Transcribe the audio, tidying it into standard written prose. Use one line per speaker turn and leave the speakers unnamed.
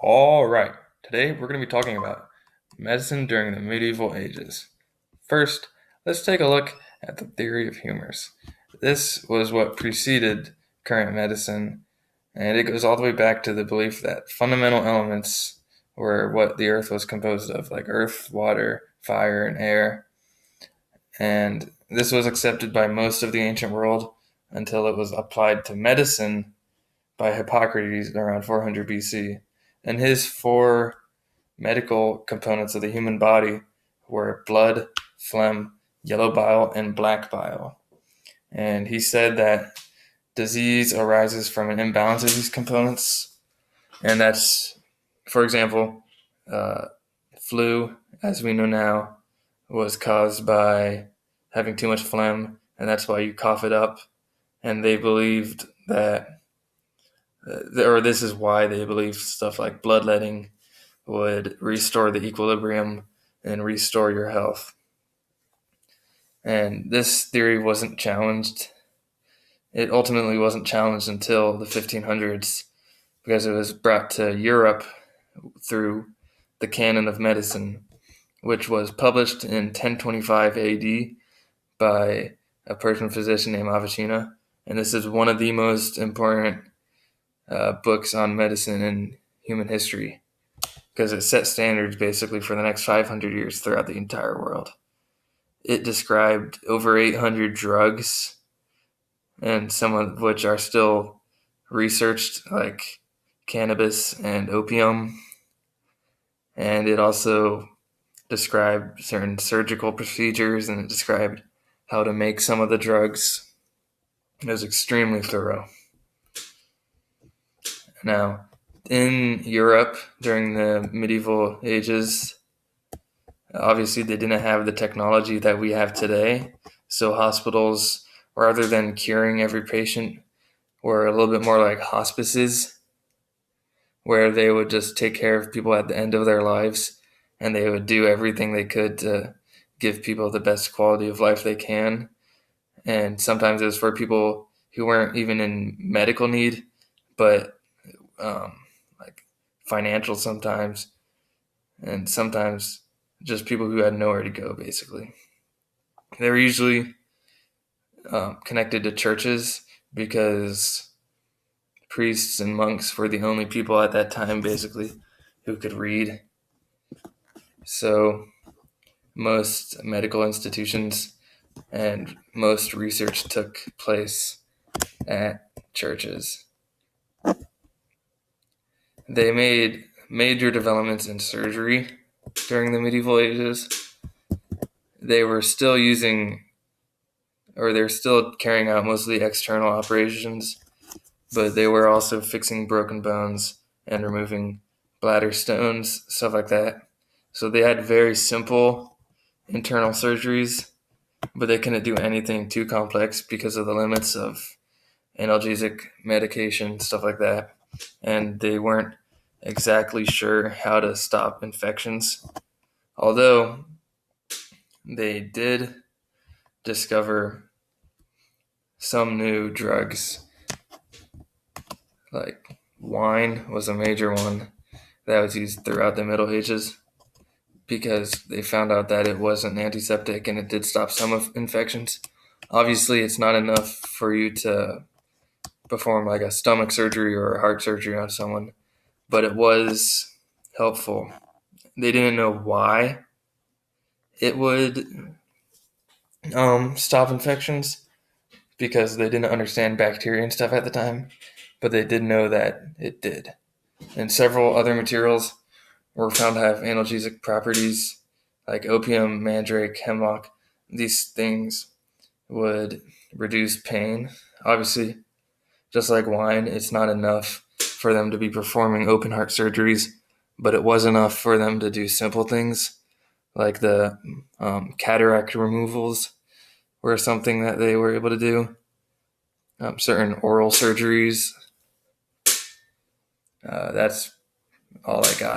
All right, today we're going to be talking about medicine during the medieval ages. First, let's take a look at the theory of humors. This was what preceded current medicine, and it goes all the way back to the belief that fundamental elements were what the earth was composed of, like earth, water, fire, and air. And this was accepted by most of the ancient world until it was applied to medicine by Hippocrates around 400 BC. And his four medical components of the human body were blood, phlegm, yellow bile, and black bile. And he said that disease arises from an imbalance of these components. And that's, for example, uh, flu, as we know now, was caused by having too much phlegm, and that's why you cough it up. And they believed that, or this is why they believed stuff like bloodletting would restore the equilibrium and restore your health. And this theory wasn't challenged. It ultimately wasn't challenged until the 1500s because it was brought to Europe through the Canon of Medicine, which was published in 1025 AD by a Persian physician named Avicenna. And this is one of the most important books on medicine in human history because it set standards basically for the next 500 years throughout the entire world. It described over 800 drugs, and some of which are still researched, like cannabis and opium. And it also described certain surgical procedures, and it described how to make some of the drugs. It was extremely thorough. Now, in Europe during the medieval ages, obviously they didn't have the technology that we have today. So hospitals, rather than curing every patient, were a little bit more like hospices, where they would just take care of people at the end of their lives, and they would do everything they could to give people the best quality of life they can. And sometimes it was for people who weren't even in medical need, but like financial sometimes, and sometimes just people who had nowhere to go, basically. They were usually connected to churches because priests and monks were the only people at that time, basically, who could read. So most medical institutions and most research took place at churches. They made major developments in surgery during the medieval ages. They were still using, or they're still carrying out mostly external operations, but they were also fixing broken bones and removing bladder stones, stuff like that. So they had very simple internal surgeries, but they couldn't do anything too complex because of the limits of analgesic medication, stuff like that. And they weren't exactly sure how to stop infections. Although they did discover some new drugs, like wine was a major one that was used throughout the Middle Ages because they found out that it was an antiseptic and it did stop some of infections. Obviously, it's not enough for you to perform like a stomach surgery or a heart surgery on someone, but it was helpful. They didn't know why it would stop infections because they didn't understand bacteria and stuff at the time, but they did know that it did. And several other materials were found to have analgesic properties like opium, mandrake, hemlock. These things would reduce pain. Obviously, just like wine, it's not enough for them to be performing open heart surgeries, but it was enough for them to do simple things like the cataract removals were something that they were able to do. Certain oral surgeries. That's all I got.